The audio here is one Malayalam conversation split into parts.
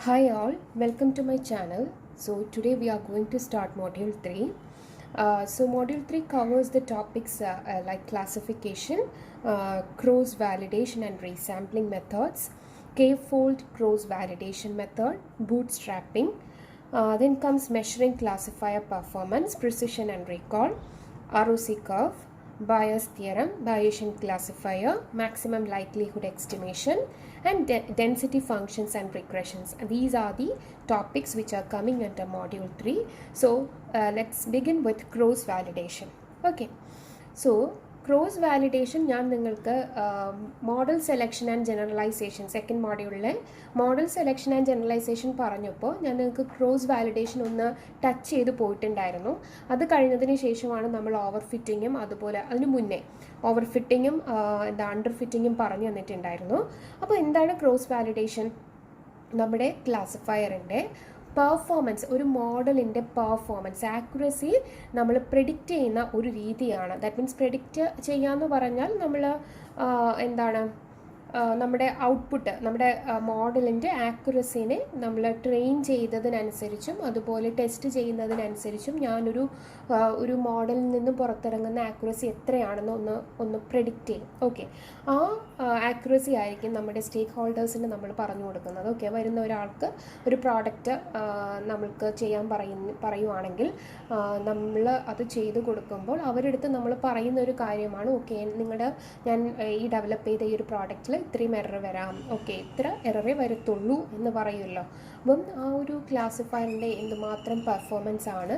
Hi all, welcome to my channel. So today we are going to start module 3. Module 3 covers the topics like classification, cross validation and resampling methods, k-fold cross validation method, bootstrapping. Then comes measuring classifier performance, precision and recall, ROC curve, Bayes theorem, Bayesian classifier, maximum likelihood estimation, and density functions and regressions. These are the topics which are coming under module 3. So let's begin with cross validation. Okay, so cross validation ഞാൻ നിങ്ങൾക്ക് model selection and generalisation second മോഡ്യൂളിലെ മോഡൽ സെലക്ഷൻ ആൻഡ് ജനറലൈസേഷൻ പറഞ്ഞപ്പോൾ ഞാൻ നിങ്ങൾക്ക് ക്രോസ് വാലിഡേഷൻ ഒന്ന് ടച്ച് ചെയ്ത് പോയിട്ടുണ്ടായിരുന്നു. അത് കഴിഞ്ഞതിന് ശേഷമാണ് നമ്മൾ ഓവർ ഫിറ്റിങ്ങും അതുപോലെ അതിന് മുന്നേ ഓവർ ഫിറ്റിങ്ങും അണ്ടർ ഫിറ്റിങ്ങും പറഞ്ഞു തന്നിട്ടുണ്ടായിരുന്നു. അപ്പോൾ എന്താണ് ക്രോസ് വാലിഡേഷൻ? നമ്മുടെ ക്ലാസിഫയറിൻ്റെ പെർഫോമൻസ്, ഒരു മോഡലിൻ്റെ പെർഫോമൻസ് ആക്യുറസി നമ്മൾ പ്രെഡിക്റ്റ് ചെയ്യുന്ന ഒരു രീതിയാണ്. ദാറ്റ് മീൻസ് പ്രെഡിക്റ്റ് ചെയ്യാമെന്ന് പറഞ്ഞാൽ നമ്മൾ എന്താണ് നമ്മുടെ ഔട്ട്പുട്ട്, നമ്മുടെ മോഡലിൻ്റെ ആക്യുറസിനെ നമ്മൾ ട്രെയിൻ ചെയ്തതിനനുസരിച്ചും അതുപോലെ ടെസ്റ്റ് ചെയ്യുന്നതിനനുസരിച്ചും ഒരു മോഡലിൽ നിന്നും പുറത്തിറങ്ങുന്ന ആക്യുറസി എത്രയാണെന്ന് ഒന്ന് പ്രെഡിക്റ്റ് ചെയ്യും. ഓക്കെ, ആ ആക്യുറസി ആയിരിക്കും നമ്മുടെ സ്റ്റേക്ക് ഹോൾഡേഴ്സിന് നമ്മൾ പറഞ്ഞു കൊടുക്കുന്നത്. ഓക്കെ, വരുന്ന ഒരാൾക്ക് ഒരു പ്രോഡക്റ്റ് നമ്മൾക്ക് ചെയ്യാൻ പറയുവാണെങ്കിൽ നമ്മൾ അത് ചെയ്ത് കൊടുക്കുമ്പോൾ അവരെടുത്ത് നമ്മൾ പറയുന്ന ഒരു കാര്യമാണ്, ഓക്കെ ഞാൻ ഈ ഡെവലപ്പ് ചെയ്ത ഈ ഒരു പ്രോഡക്റ്റിൽ ഇത്രയും എറർ വരാം, ഓക്കെ ഇത്ര എററേ വരത്തുള്ളൂ എന്ന് പറയുമല്ലോ. അപ്പം ആ ഒരു ക്ലാസിഫയറിൻ്റെ എന്തുമാത്രം പെർഫോമൻസ് ആണ്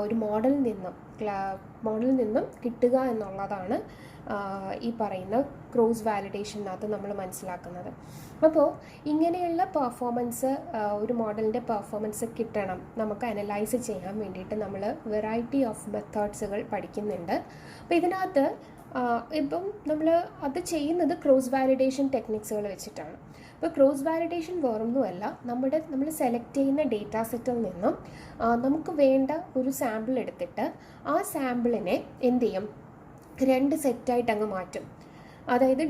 ഒരു മോഡലിൽ നിന്നും കിട്ടുക എന്നുള്ളതാണ് ഈ പറയുന്ന ക്രോസ് വാലിഡേഷനകത്ത് നമ്മൾ മനസ്സിലാക്കുന്നത്. അപ്പോൾ ഇങ്ങനെയുള്ള പെർഫോമൻസ്, ഒരു മോഡലിൻ്റെ പെർഫോമൻസ് കിട്ടണം നമുക്ക് അനലൈസ് ചെയ്യാൻ വേണ്ടിയിട്ട് നമ്മൾ വെറൈറ്റി ഓഫ് മെത്തേഡ്സുകൾ പഠിക്കുന്നുണ്ട്. അപ്പോൾ ഇതിനകത്ത് ഇപ്പം നമ്മൾ അത് ചെയ്യുന്നത് ക്രോസ് വാലിഡേഷൻ ടെക്നിക്സുകൾ വെച്ചിട്ടാണ്. ഇപ്പോൾ ക്രോസ് വാലിഡേഷൻ വേറൊന്നുമല്ല, നമ്മൾ സെലക്ട് ചെയ്യുന്ന ഡേറ്റാ സെറ്റിൽ നിന്നും നമുക്ക് വേണ്ട ഒരു സാമ്പിൾ എടുത്തിട്ട് ആ സാമ്പിളിനെ എന്ത് ചെയ്യും, രണ്ട് സെറ്റായിട്ട് അങ്ങ് മാറ്റും. അതായത്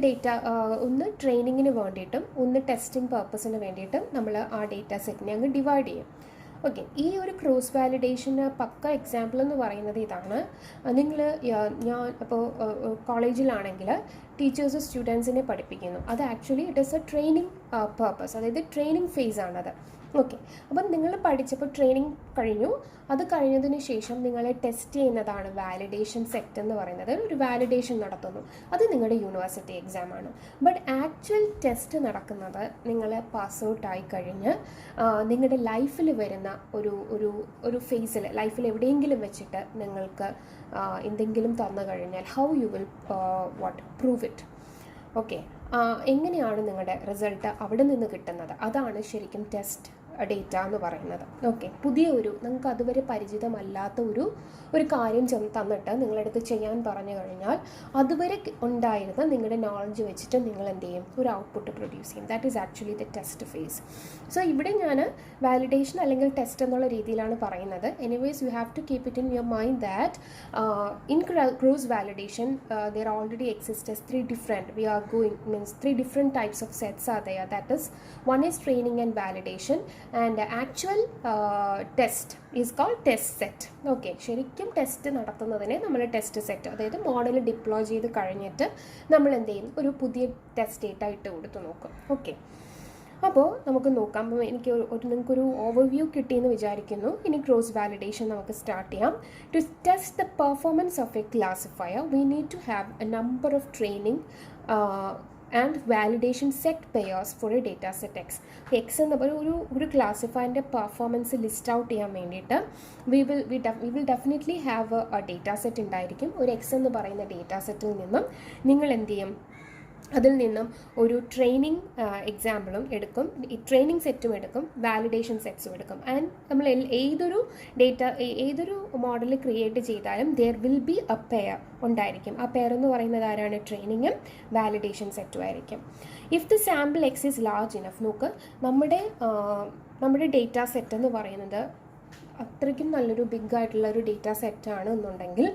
ഒന്ന് ട്രെയിനിങ്ങിന് വേണ്ടിയിട്ടും ഒന്ന് ടെസ്റ്റിംഗ് പർപ്പസിന് വേണ്ടിയിട്ടും നമ്മൾ ആ ഡേറ്റാ സെറ്റിനെ അങ്ങ് ഡിവൈഡ് ചെയ്യും. ഓക്കെ, ഈ ഒരു ക്രോസ് വാലിഡേഷന് പക്ക എക്സാമ്പിൾ എന്ന് പറയുന്നത് ഇതാണ്. ഞാൻ ഇപ്പോൾ കോളേജിലാണെങ്കിൽ ടീച്ചേഴ്സ് സ്റ്റുഡൻസിനെ പഠിപ്പിക്കുന്നു. അത് actually it is A training purpose, അതായത് ട്രെയിനിങ് ഫേസ് ആണത്. ഓക്കെ, അപ്പം നിങ്ങൾ പഠിച്ചപ്പോൾ ട്രെയിനിങ് കഴിഞ്ഞു. അത് കഴിഞ്ഞതിന് ശേഷം നിങ്ങളെ ടെസ്റ്റ് ചെയ്യുന്നതാണ് വാലിഡേഷൻ സെറ്റ് എന്ന് പറയുന്നത്. ഒരു വാലിഡേഷൻ നടത്തുന്നു, അത് നിങ്ങളുടെ യൂണിവേഴ്സിറ്റി എക്സാമാണ്. ബട്ട് ആക്ച്വൽ ടെസ്റ്റ് നടക്കുന്നത് നിങ്ങൾ പാസ് ഔട്ട് ആയി കഴിഞ്ഞ് നിങ്ങളുടെ ലൈഫിൽ വരുന്ന ഒരു ഫേസിൽ, ലൈഫിൽ എവിടെയെങ്കിലും വെച്ചിട്ട് നിങ്ങൾക്ക് എന്തെങ്കിലും തന്നു കഴിഞ്ഞാൽ how you will prove it. Okay, എങ്ങനെയാണ് നിങ്ങളുടെ റിസൾട്ട് അവിടെ നിന്ന് കിട്ടുന്നത്, അതാണ് ശരിക്കും ടെസ്റ്റ് ഡേറ്റ എന്ന് പറയുന്നത്. ഓക്കെ, നിങ്ങൾക്ക് അതുവരെ പരിചിതമല്ലാത്ത ഒരു കാര്യം തന്നിട്ട് നിങ്ങളടുത്ത് ചെയ്യാൻ പറഞ്ഞു കഴിഞ്ഞാൽ അതുവരെ ഉണ്ടായിരുന്ന നിങ്ങളുടെ നോളജ് വെച്ചിട്ട് നിങ്ങൾ എന്ത് ചെയ്യും, ഒരു ഔട്ട്പുട്ട് പ്രൊഡ്യൂസ് ചെയ്യും. That is actually the test phase. So ഇവിടെ ഞാൻ വാലിഡേഷൻ അല്ലെങ്കിൽ ടെസ്റ്റ് എന്നുള്ള രീതിയിലാണ് പറയുന്നത്. Anyways you have to keep it in your mind that in cross validation there already exists as three different types of sets are there. That is, one is training and validation, and actual test is called test set. Okay, ശരിക്കും ടെസ്റ്റ് നടത്തുന്നതിനെ നമ്മൾ ടെസ്റ്റ് സെറ്റ്, അതായത് മോഡൽ ഡിപ്ലോയ് ചെയ്ത് കഴിഞ്ഞിട്ട് നമ്മൾ എന്ത് ചെയ്യും, ഒരു പുതിയ ടെസ്റ്റ് ഡേറ്റ ഇട്ട് കൊടുത്ത് നോക്കും. ഓക്കെ, അപ്പോൾ നമുക്ക് നോക്കാം. നിങ്ങൾക്കൊരു ഓവർവ്യൂ കിട്ടിയെന്ന് വിചാരിക്കുന്നു. ഇനി ക്രോസ് വാലിഡേഷൻ നമുക്ക് സ്റ്റാർട്ട് ചെയ്യാം. To test the performance of a classifier we need to have a number of training and validation set pairs for a data set X. X എന്ന് പറയുന്ന ഒരു ക്ലാസിഫയറിൻ്റെ പെർഫോമൻസ് ലിസ്റ്റ് ഔട്ട് ചെയ്യാൻ വേണ്ടിയിട്ട് we will definitely have a data set ഉണ്ടായിരിക്കും. ഒരു എക്സ് എന്ന് പറയുന്ന ഡേറ്റ സെറ്റിൽ നിന്നും നിങ്ങൾ എന്ത് ചെയ്യും, അതിൽ നിന്നും ഒരു ട്രെയിനിങ് എക്സാമ്പിളും എടുക്കും, ട്രെയിനിങ് സെറ്റും എടുക്കും, വാലിഡേഷൻ സെറ്റ്സും എടുക്കും. ആൻഡ് നമ്മൾ ഏതൊരു മോഡൽ ക്രിയേറ്റ് ചെയ്താലും there will be a pair ഉണ്ടായിരിക്കും. ആ പെയർ എന്ന് പറയുന്നത് ആരാണ്, ട്രെയിനിങ്ങും വാലിഡേഷൻ സെറ്റും ആയിരിക്കും. If the sample X is large enough, നോക്ക് നമ്മുടെ ഡേറ്റ സെറ്റ് എന്ന് പറയുന്നത് അത്രയ്ക്കും നല്ലൊരു ബിഗ് ആയിട്ടുള്ള ഒരു ഡേറ്റ സെറ്റാണ് എന്നുണ്ടെങ്കിൽ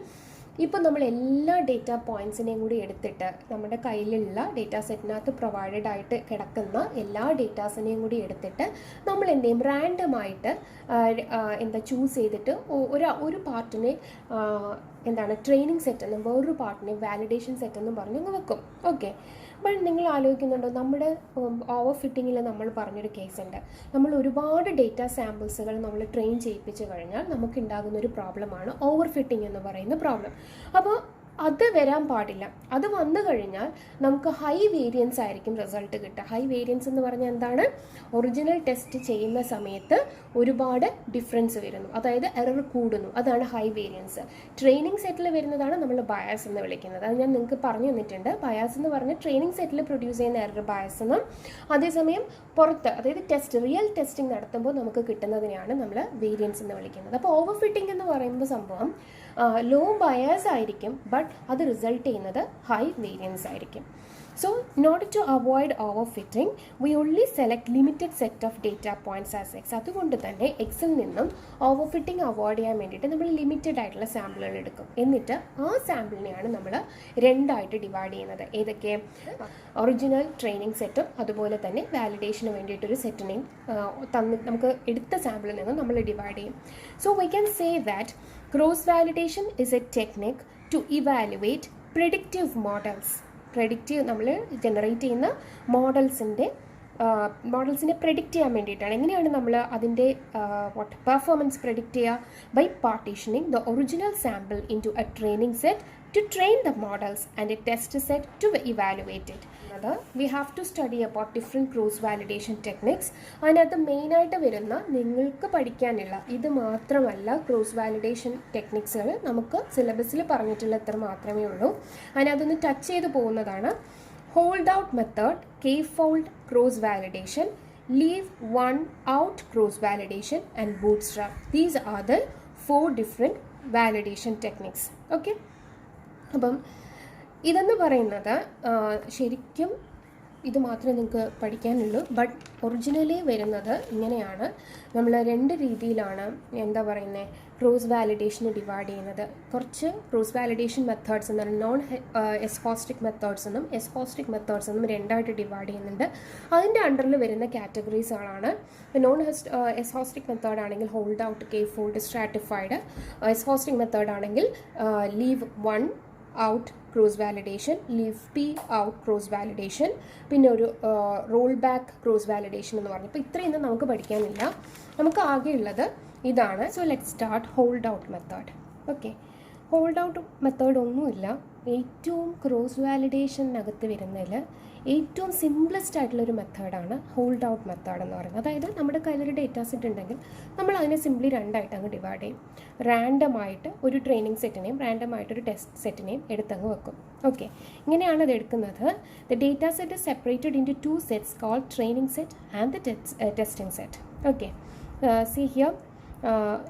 ഇപ്പോൾ നമ്മൾ എല്ലാ ഡേറ്റ പോയിൻറ്റ്സിനെയും കൂടി എടുത്തിട്ട് നമ്മുടെ കയ്യിലുള്ള ഡേറ്റാ സെറ്റിനകത്ത് പ്രൊവൈഡഡ് ആയിട്ട് കിടക്കുന്ന എല്ലാ ഡേറ്റാസിനെയും കൂടി എടുത്തിട്ട് നമ്മൾ എന്ത് ചെയ്യും, റാൻഡമായിട്ട് ചൂസ് ചെയ്തിട്ട് ഒരു പാർട്ടിനെ എന്താണ് ട്രെയിനിങ് സെറ്റ് എന്നും വേറൊരു പാർട്ടിനെ വാലിഡേഷൻ സെറ്റ് എന്നും പറഞ്ഞ് വെക്കും. ഓക്കെ, ബട്ട് നിങ്ങൾ ആലോചിക്കുന്നുണ്ടോ, നമ്മുടെ ഓവർ ഫിറ്റിങ്ങിൽ നമ്മൾ പറഞ്ഞൊരു കേസുണ്ട്. നമ്മൾ ഒരുപാട് ഡേറ്റ സാമ്പിൾസുകൾ നമ്മൾ ട്രെയിൻ ചെയ്യിപ്പിച്ച് കഴിഞ്ഞാൽ നമുക്കുണ്ടാകുന്ന ഒരു പ്രോബ്ലമാണ് ഓവർ ഫിറ്റിംഗ് എന്ന് പറയുന്ന പ്രോബ്ലം. അപ്പോൾ അത് വരാൻ പാടില്ല. അത് വന്നു കഴിഞ്ഞാൽ നമുക്ക് ഹൈ വേരിയൻസ് ആയിരിക്കും റിസൾട്ട് കിട്ടുക. ഹൈ വേരിയൻസ് എന്ന് പറഞ്ഞാൽ എന്താണ്, ഒറിജിനൽ ടെസ്റ്റ് ചെയ്യുന്ന സമയത്ത് ഒരുപാട് ഡിഫറൻസ് വരുന്നു, അതായത് എറർ കൂടുന്നു, അതാണ് ഹൈ വേരിയൻസ്. ട്രെയിനിങ് സെറ്റിൽ വരുന്നതാണ് നമ്മൾ ബയാസ് എന്ന് വിളിക്കുന്നത്. അത് ഞാൻ നിങ്ങൾക്ക് പറഞ്ഞു തന്നിട്ടുണ്ട്. ബയാസ് എന്ന് പറഞ്ഞാൽ ട്രെയിനിങ് സെറ്റിൽ പ്രൊഡ്യൂസ് ചെയ്യുന്ന എറർ ബയാസ് എന്നും, അതേസമയം പുറത്ത് അതായത് റിയൽ ടെസ്റ്റിംഗ് നടത്തുമ്പോൾ നമുക്ക് കിട്ടുന്നതിനെയാണ് നമ്മൾ വേരിയൻസ് എന്ന് വിളിക്കുന്നത്. അപ്പോൾ ഓവർ ഫിറ്റിംഗ് എന്ന് പറയുമ്പോൾ സംഭവം ലോ ബയാസ് ആയിരിക്കും, ബട്ട് അത് റിസൾട്ട് ചെയ്യുന്നത് ഹൈ വേരിയൻസ് ആയിരിക്കും. So in order to avoid overfitting, we only select limited set of data points as X. അതുകൊണ്ട് തന്നെ എക്സിൽ നിന്നും ഓവർഫിറ്റിംഗ് അവോയ്ഡ് ചെയ്യാൻ വേണ്ടിയിട്ട് നമ്മൾ ലിമിറ്റഡ് ആയിട്ടുള്ള സാമ്പിളുകൾ എടുക്കും. എന്നിട്ട് ആ സാമ്പിളിനെയാണ് നമ്മൾ രണ്ടായിട്ട് ഡിവൈഡ് ചെയ്യുന്നത്. ഏതൊക്കെ? ഒറിജിനൽ ട്രെയിനിങ് സെറ്റും അതുപോലെ തന്നെ വാലിഡേഷന് വേണ്ടിയിട്ടൊരു സെറ്റിനെയും നമുക്ക് എടുത്ത സാമ്പിളിൽ നിന്നും നമ്മൾ ഡിവൈഡ് ചെയ്യും. So we can say that cross validation is a technique to evaluate predictive models. Predictive നമ്മൾ ജനറേറ്റ് ചെയ്യുന്ന മോഡൽസിനെ പ്രെഡിക്റ്റ് ചെയ്യാൻ വേണ്ടിയിട്ടാണ്. എങ്ങനെയാണ് നമ്മൾ അതിൻ്റെ പെർഫോമൻസ് പ്രെഡിക്റ്റ് ചെയ്യുക? By partitioning the original sample into a training set to train the models and a test set to evaluate it. We have to study about different cross validation techniques. അതിനകത്ത് മെയിനായിട്ട് വരുന്ന നിങ്ങൾക്ക് പഠിക്കാനുള്ള ഇത് മാത്രമല്ല, ക്രോസ് വാലിഡേഷൻ ടെക്നിക്സുകൾ നമുക്ക് സിലബസിൽ പറഞ്ഞിട്ടുള്ള ഇത്ര മാത്രമേ ഉള്ളൂ. അതിനകത്തൊന്ന് ടച്ച് ചെയ്ത് പോകുന്നതാണ് hold out method, K fold cross validation, leave one out cross validation and bootstrap. These are the 4 different validation techniques. Okay, അപ്പം ഇതെന്ന് പറയുന്നത് ശരിക്കും ഇത് മാത്രമേ നിങ്ങൾക്ക് പഠിക്കാനുള്ളൂ. ബട്ട് ഒറിജിനലി വരുന്നത് ഇങ്ങനെയാണ്. നമ്മൾ 2 രീതിയിലാണ് ക്രോസ് വാലിഡേഷന് ഡിവൈഡ് ചെയ്യുന്നത്. കുറച്ച് ക്രോസ് വാലിഡേഷൻ മെത്തേഡ്സ് എന്നാണ് നോൺ എസ്ഹോസ്റ്റിക് മെത്തേഡ്സ് എന്നും എസ്ഹോസ്റ്റിക് മെത്തേഡ്സ് എന്നും 2ആയിട്ട് ഡിവൈഡ് ചെയ്യുന്നുണ്ട്. അതിൻ്റെ അണ്ടറിൽ വരുന്ന കാറ്റഗറീസുകളാണ് നോൺ എസ്ഹോസ്റ്റിക് മെത്തേഡ് ആണെങ്കിൽ hold out, K fold, stratified. എസ്ഹോസ്റ്റിക് മെത്തേഡ് ആണെങ്കിൽ leave one out cross validation, leave P out cross validation, പിന്നെ ഒരു റോൾ ബാക്ക് ക്രോസ് വാലിഡേഷൻ എന്ന് പറഞ്ഞു. ഇപ്പോൾ ഇത്രയൊന്നും നമുക്ക് പഠിക്കാനില്ല, നമുക്ക് ആകെയുള്ളത് ഇതാണ്. So let start hold out method. Okay, hold out method ഒന്നുമില്ല, ഏറ്റവും ക്രോസ് വാലിഡേഷനകത്ത് വരുന്നതിൽ ഏറ്റവും സിംപ്ലസ്റ്റ് ആയിട്ടുള്ളൊരു മെത്തേഡാണ് ഹോൾഡ് ഔട്ട് മെത്തേഡ് എന്ന് പറയുന്നത്. അതായത് നമ്മുടെ കയ്യിലൊരു ഡേറ്റാ സെറ്റ് ഉണ്ടെങ്കിൽ നമ്മൾ അതിനെ സിംപ്ലി 2ആയിട്ട് അങ്ങ് ഡിവൈഡ് ചെയ്യും. റാൻഡമായിട്ട് ഒരു ട്രെയിനിങ് സെറ്റിനെയും റാൻഡമായിട്ടൊരു ടെസ്റ്റ് സെറ്റിനെയും എടുത്തങ്ങ് വെക്കും. ഓക്കെ, ഇങ്ങനെയാണ് അത് എടുക്കുന്നത്. The data set is separated into 2 sets called training set and the testing set. Okay, see here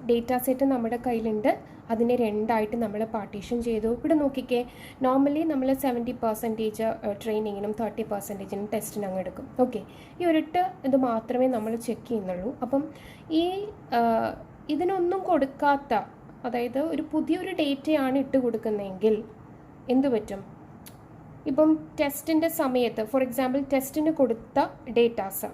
data set നമ്മുടെ കയ്യിലുണ്ട്, അതിനെ 2ആയിട്ട് നമ്മൾ പാർട്ടീഷൻ ചെയ്തു. ഇവിടെ നോക്കിക്കേ, നോർമലി നമ്മൾ 70% ട്രെയിനിങ്ങിനും 30% ടെസ്റ്റിനും അങ്ങ് എടുക്കും. ഓക്കെ, ഈ ഒരിട്ട് ഇത് മാത്രമേ നമ്മൾ ചെക്ക് ചെയ്യുന്നുള്ളൂ. അപ്പം ഈ ഇതിനൊന്നും കൊടുക്കാത്ത, അതായത് ഒരു പുതിയൊരു ഡേറ്റയാണ് ഇട്ട് കൊടുക്കുന്നതെങ്കിൽ എന്തു പറ്റും? ഇപ്പം ടെസ്റ്റിൻ്റെ സമയത്ത് ഫോർ എക്സാമ്പിൾ ടെസ്റ്റിന് കൊടുത്ത ഡേറ്റാസ്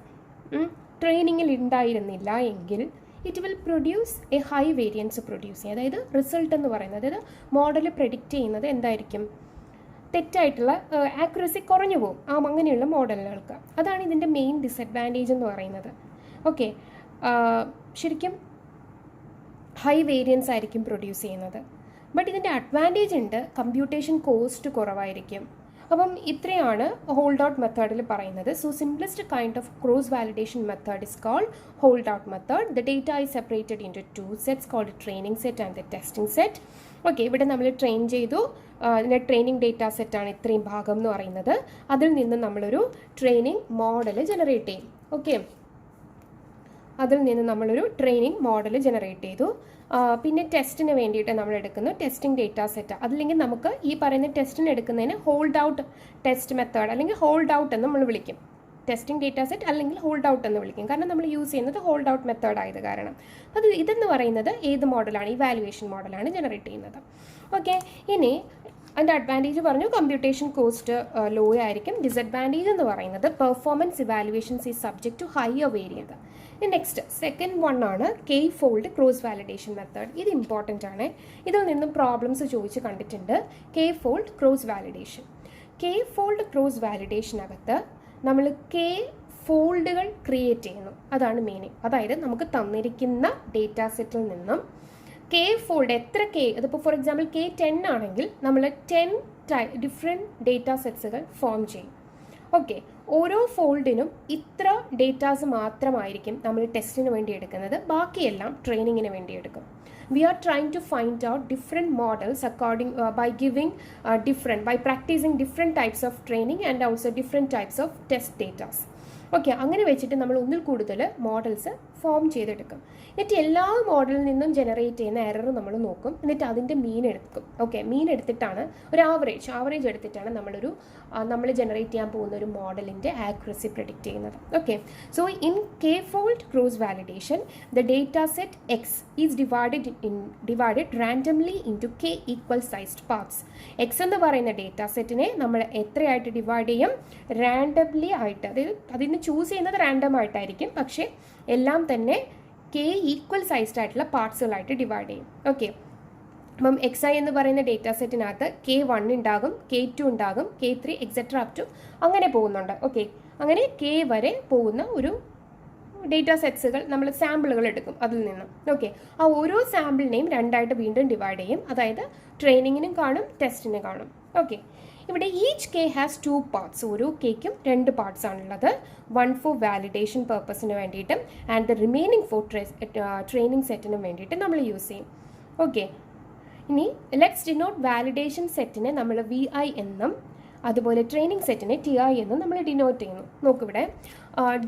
ട്രെയിനിങ്ങിൽ ഉണ്ടായിരുന്നില്ല എങ്കിൽ it will produce a high variance produce ചെയ്യും. അതായത് റിസൾട്ട് എന്ന് പറയുന്നത്, അതായത് മോഡൽ പ്രെഡിക്റ്റ് ചെയ്യുന്നത് എന്തായിരിക്കും? തെറ്റായിട്ടുള്ള ആക്യുറസി കുറഞ്ഞു പോകും അങ്ങനെയുള്ള മോഡലുകൾക്ക്. അതാണ് ഇതിൻ്റെ മെയിൻ ഡിസഡ്വാൻറ്റേജ് എന്ന് പറയുന്നത്. ഓക്കെ, ശരിക്കും ഹൈ വേരിയൻസ് ആയിരിക്കും പ്രൊഡ്യൂസ് ചെയ്യുന്നത്. ബട്ട് ഇതിൻ്റെ അഡ്വാൻറ്റേജ് ഉണ്ട്, കമ്പ്യൂട്ടേഷൻ കോസ്റ്റ് കുറവായിരിക്കും. അപ്പം ഇത്രയാണ് ഹോൾഡ് ഔട്ട് മെത്തേഡിൽ പറയുന്നത്. So simplest kind of cross validation method is called hold out method. The data is separated into 2 sets called training set and the testing set. Okay, ഇവിടെ നമ്മൾ ട്രെയിൻ ചെയ്തു, ഇതിൻ്റെ ട്രെയിനിങ് ഡേറ്റാ സെറ്റാണ് ഇത്രയും ഭാഗം എന്ന് പറയുന്നത്. അതിൽ നിന്ന് നമ്മളൊരു ട്രെയിനിങ് മോഡൽ ജനറേറ്റ് ചെയ്യും. ഓക്കെ, അതിൽ നിന്ന് നമ്മളൊരു ട്രെയിനിങ് മോഡൽ ജനറേറ്റ് ചെയ്തു. പിന്നെ ടെസ്റ്റിന് വേണ്ടിയിട്ട് നമ്മൾ എടുക്കുന്ന ടെസ്റ്റിംഗ് ഡേറ്റാ സെറ്റ്, അതില്ലെങ്കിൽ നമുക്ക് ഈ പറയുന്ന ടെസ്റ്റിന് എടുക്കുന്നതിന് ഹോൾഡ് ഔട്ട് ടെസ്റ്റ് മെത്തേഡ് അല്ലെങ്കിൽ ഹോൾഡ് ഔട്ട് എന്ന് നമ്മൾ വിളിക്കും. ടെസ്റ്റിംഗ് ഡേറ്റ സെറ്റ് അല്ലെങ്കിൽ ഹോൾഡ് ഔട്ട് എന്ന് വിളിക്കും. കാരണം നമ്മൾ യൂസ് ചെയ്യുന്നത് ഹോൾഡ് ഔട്ട് മെത്തേഡ് ആയത് കാരണം. അത് ഇതെന്ന് പറയുന്നത് ഏത് മോഡലാണ്? ഇവാലുവേഷൻ മോഡലാണ് ജനറേറ്റ് ചെയ്യുന്നത്. ഓക്കെ, ഇനി അതിൻ്റെ അഡ്വാൻറ്റേജ് പറഞ്ഞു, കമ്പ്യൂട്ടേഷൻ കോസ്റ്റ് ലോ ആയിരിക്കും. ഡിസഡ്വാൻറ്റേജ് എന്ന് പറയുന്നത് performance evaluations is subject to higher variance. Next second one ആണ് K fold cross validation method. ഇത് ഇമ്പോർട്ടൻ്റ് ആണ്. ഇതിൽ നിന്നും പ്രോബ്ലംസ് ചോദിച്ച് കണ്ടിട്ടുണ്ട്. K fold cross validation. K fold cross വാലിഡേഷനകത്ത് നമ്മൾ കെ ഫോൾഡുകൾ ക്രിയേറ്റ് ചെയ്യുന്നു. അതാണ് മീനിങ്. അതായത് നമുക്ക് തന്നിരിക്കുന്ന ഡേറ്റാ സെറ്റിൽ നിന്നും കെ ഫോൾഡ് എത്ര കെ, അതിപ്പോൾ ഫോർ എക്സാമ്പിൾ കെ 10 ആണെങ്കിൽ നമ്മൾ 10 ഡിഫറെൻറ്റ് ഡേറ്റാ സെറ്റ്സുകൾ ഫോം ചെയ്യും. ഓക്കെ, ഓരോ ഫോൾഡിനും ഇത്ര ഡേറ്റാസ് മാത്രമായിരിക്കും നമ്മൾ ടെസ്റ്റിന് വേണ്ടി എടുക്കുന്നത്. ബാക്കിയെല്ലാം ട്രെയിനിങ്ങിന് വേണ്ടി എടുക്കും. We are trying to find out different models by practicing different types of training and also different types of test data. Okay, അങ്ങനെ വെച്ചിട്ട് നമ്മൾ ഒന്നിൽ കൂടുതൽ മോഡൽസ് ഫോം ചെയ്തെടുക്കും. എന്നിട്ട് എല്ലാ മോഡലിൽ നിന്നും ജനറേറ്റ് ചെയ്യുന്ന എറർ നമ്മൾ നോക്കും. എന്നിട്ട് അതിൻ്റെ മീൻ എടുക്കും. ഓക്കെ, മീൻ എടുത്തിട്ടാണ് ഒരു ആവറേജ് എടുത്തിട്ടാണ് നമ്മൾ ജനറേറ്റ് ചെയ്യാൻ പോകുന്ന ഒരു മോഡലിൻ്റെ ആക്യുറസി പ്രെഡിക്റ്റ് ചെയ്യുന്നത്. Okay, so in K fold cross validation the data set X is divided randomly into K equal sized parts. X എന്ന് പറയുന്ന ഡേറ്റ സെറ്റിനെ നമ്മൾ എത്രയായിട്ട് ഡിവൈഡ് ചെയ്യും? റാൻഡംലി ആയിട്ട്. അതായത് അതിന് ചൂസ് ചെയ്യുന്നത് റാൻഡം ആയിട്ടായിരിക്കും, പക്ഷേ എല്ലാം തന്നെ കെ ഈക്വൽ സൈസ്ഡ് ആയിട്ടുള്ള പാർട്സുകളായിട്ട് ഡിവൈഡ് ചെയ്യും. ഓക്കെ, അപ്പം എക്സ് ഐ എന്ന് പറയുന്ന ഡേറ്റാ സെറ്റിനകത്ത് കെ 1 ഉണ്ടാകും, കെ 2 ഉണ്ടാകും, കെ 3 എക്സെട്ര അപ് ടു അങ്ങനെ പോകുന്നുണ്ട്. ഓക്കെ, അങ്ങനെ കെ വരെ പോകുന്ന ഒരു ഡേറ്റാ സെറ്റ്സുകൾ നമ്മൾ സാമ്പിളുകൾ എടുക്കും അതിൽ നിന്നും. ഓക്കെ, ആ ഓരോ സാമ്പിളിനെയും രണ്ടായിട്ട് വീണ്ടും ഡിവൈഡ് ചെയ്യും. അതായത് ട്രെയിനിങ്ങിനും കാണും, ടെസ്റ്റിനും കാണും. ഓക്കെ, ഇവിടെ ഈച്ച് കെ ഹാസ് 2 പാർട്സ്. ഓരോ കേക്കും 2 പാർട്സ് ആണുള്ളത്. 1 ഫോർ വാലിഡേഷൻ പർപ്പസിന് വേണ്ടിയിട്ടും and the remaining for training സെറ്റിനും വേണ്ടിയിട്ട് നമ്മൾ യൂസ് ചെയ്യും. ഓക്കെ, ഇനി ലെറ്റ്സ് ഡിനോട്ട് വാലിഡേഷൻ സെറ്റിനെ നമ്മൾ വി ഐ എന്നും അതുപോലെ ട്രെയിനിങ് സെറ്റിനെ ടി ഐ എന്നും നമ്മൾ ഡിനോട്ട് ചെയ്യുന്നു. നോക്കിവിടെ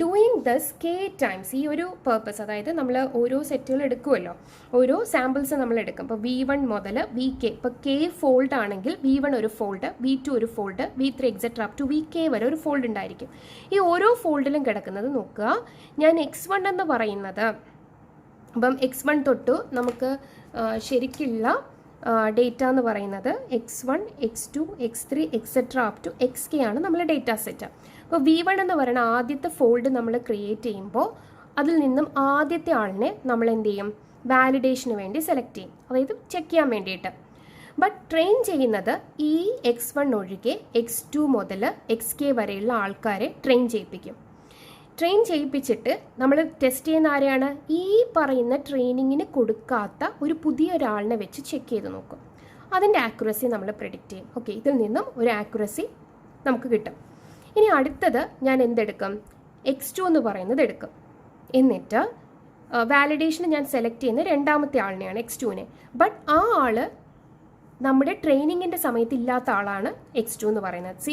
ഡൂയിങ് ദസ് കെ ടൈംസ്. ഈ ഒരു പർപ്പസ്, അതായത് നമ്മൾ ഓരോ സെറ്റുകൾ എടുക്കുമല്ലോ, ഓരോ സാമ്പിൾസ് നമ്മൾ എടുക്കും. ഇപ്പോൾ V1 മുതൽ VK, ഇപ്പോൾ കെ ഫോൾഡ് ആണെങ്കിൽ V1 ഒരു ഫോൾഡ്, V2 ഒരു fold, V3 etcetera up to VK വരെ ഒരു ഫോൾഡ് ഉണ്ടായിരിക്കും. ഈ ഓരോ ഫോൾഡിലും കിടക്കുന്നത് നോക്കുക. ഞാൻ X1 എന്ന് പറയുന്നത്, അപ്പം X1 തൊട്ട് നമുക്ക് ശരിക്കുള്ള ഡേറ്റ എന്ന് പറയുന്നത് X1, X2, X3 etcetera up to XK ആണ് നമ്മൾ ഡേറ്റ സെറ്റ്. അപ്പോൾ V1 എന്ന് പറയുന്ന ആദ്യത്തെ ഫോൾഡ് നമ്മൾ ക്രിയേറ്റ് ചെയ്യുമ്പോൾ അതിൽ നിന്നും ആദ്യത്തെ ആളിനെ നമ്മൾ എന്ത് ചെയ്യും? വാലിഡേഷന് വേണ്ടി സെലക്ട് ചെയ്യും, അതായത് ചെക്ക് ചെയ്യാൻ വേണ്ടിയിട്ട്. ബട്ട് ട്രെയിൻ ചെയ്യുന്നത് ഈ X1 ഒഴികെ X2 മുതൽ XK വരെയുള്ള ആൾക്കാരെ ട്രെയിൻ ചെയ്യിപ്പിക്കും. ട്രെയിൻ ചെയ്യിപ്പിച്ചിട്ട് നമ്മൾ ടെസ്റ്റ് ചെയ്യുന്ന ആരെയാണ്? ഈ പറയുന്ന ട്രെയിനിങ്ങിന് കൊടുക്കാത്ത ഒരു പുതിയ ഒരാളിനെ വെച്ച് ചെക്ക് ചെയ്ത് നോക്കും. അതിൻ്റെ ആക്യുറസി നമ്മൾ പ്രെഡിക്റ്റ് ചെയ്യും. ഓക്കെ, ഇതിൽ നിന്നും ഒരു ആക്യുറസി നമുക്ക് കിട്ടും. ഇനി അടുത്തത് ഞാൻ എന്തെടുക്കും? X2 എന്ന് പറയുന്നത് എടുക്കും. എന്നിട്ട് വാലിഡേഷന് ഞാൻ സെലക്ട് ചെയ്യുന്ന രണ്ടാമത്തെ ആളിനെയാണ്, X2നെ. ബട്ട് ആ ആൾ നമ്മുടെ ട്രെയിനിങ്ങിൻ്റെ സമയത്ത് ഇല്ലാത്ത ആളാണ് X2 എന്ന് പറയുന്നത്.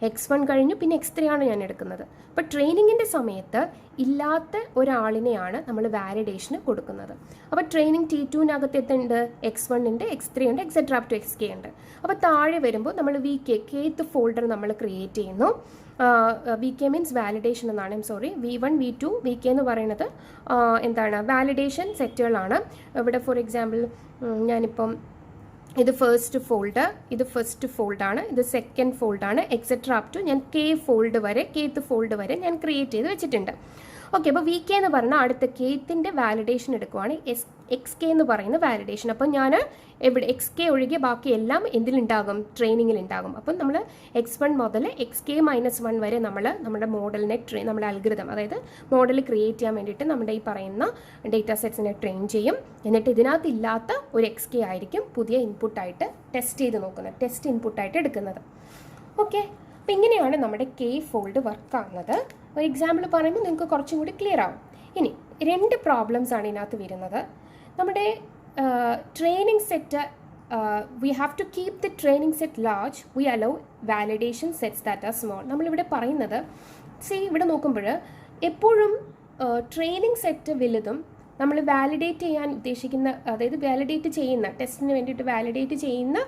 X1 കഴിഞ്ഞു, പിന്നെ X3 ആണ് ഞാൻ എടുക്കുന്നത്. അപ്പോൾ ട്രെയിനിങ്ങിൻ്റെ സമയത്ത് ഇല്ലാത്ത ഒരാളിനെയാണ് നമ്മൾ വാലിഡേഷന് കൊടുക്കുന്നത്. അപ്പോൾ ട്രെയിനിങ് T2നകത്ത് എത്തുന്നുണ്ട്, X1 ഉണ്ട്, X3 ഉണ്ട്, എക്സെട്ര അപ് ടു XK ഉണ്ട്. അപ്പോൾ താഴെ വരുമ്പോൾ നമ്മൾ കേത്ത് ഫോൾഡർ നമ്മൾ ക്രിയേറ്റ് ചെയ്യുന്നു. VK മീൻസ് വാലിഡേഷൻ എന്നാണ്. V1, V2, VK എന്ന് പറയുന്നത് എന്താണ്? വാലിഡേഷൻ സെറ്റുകളാണ്. ഇവിടെ ഫോർ എക്സാമ്പിൾ ഞാനിപ്പം ഇത് ഫസ്റ്റ് ഫോൾഡാണ്, ഇത് സെക്കൻഡ് ഫോൾഡാണ്, എക്സെട്ര അപ് ടു ഞാൻ കേത്ത് ഫോൾഡ് വരെ ഞാൻ ക്രിയേറ്റ് ചെയ്ത് വെച്ചിട്ടുണ്ട്. ഓക്കെ, അപ്പോൾ VK എന്ന് പറഞ്ഞാൽ അടുത്ത കേത്തിൻ്റെ വാലിഡേഷൻ എടുക്കുവാണ്. XK എന്ന് പറയുന്ന വാലിഡേഷൻ. അപ്പം ഞാൻ എവിടെ XK ഒഴികെ ബാക്കി എല്ലാം എന്തിലുണ്ടാകും? ട്രെയിനിങ്ങിലുണ്ടാകും. അപ്പം നമ്മൾ X1 മുതൽ XK-1 വരെ നമ്മുടെ മോഡലിനെ നമ്മുടെ അൽഗരിതം, അതായത് മോഡൽ ക്രിയേറ്റ് ചെയ്യാൻ വേണ്ടിയിട്ട് നമ്മുടെ ഈ പറയുന്ന ഡേറ്റാ സെറ്റ്സിനെ ട്രെയിൻ ചെയ്യും. എന്നിട്ട് ഇതിനകത്ത് ഇല്ലാത്ത ഒരു XK ആയിരിക്കും പുതിയ ഇൻപുട്ടായിട്ട് ടെസ്റ്റ് ചെയ്ത് നോക്കുന്നത്, ടെസ്റ്റ് ഇൻപുട്ടായിട്ട് എടുക്കുന്നത്. ഓക്കെ, അപ്പോൾ ഇങ്ങനെയാണ് നമ്മുടെ കെ ഫോൾഡ് വർക്ക് ആകുന്നത്. ഒരു എക്സാമ്പിൾ പറയുമ്പോൾ നിങ്ങൾക്ക് കുറച്ചും കൂടി ക്ലിയർ ആവും. ഇനി 2 പ്രോബ്ലംസ് ആണ് ഇതിനകത്ത് വരുന്നത്. നമ്മുടെ training set, we have to keep the training set large, we allow validation sets that are small. നമ്മളിവിടെ പറയുന്നത് ഇവിടെ നോക്കുമ്പോൾ എപ്പോഴും ട്രെയിനിങ് സെറ്റ് വലുതും നമ്മൾ വാലിഡേറ്റ് ചെയ്യാൻ ഉദ്ദേശിക്കുന്ന, അതായത് വാലിഡേറ്റ് ചെയ്യുന്ന ടെസ്റ്റിന് വേണ്ടിയിട്ട് വാലിഡേറ്റ് ചെയ്യുന്ന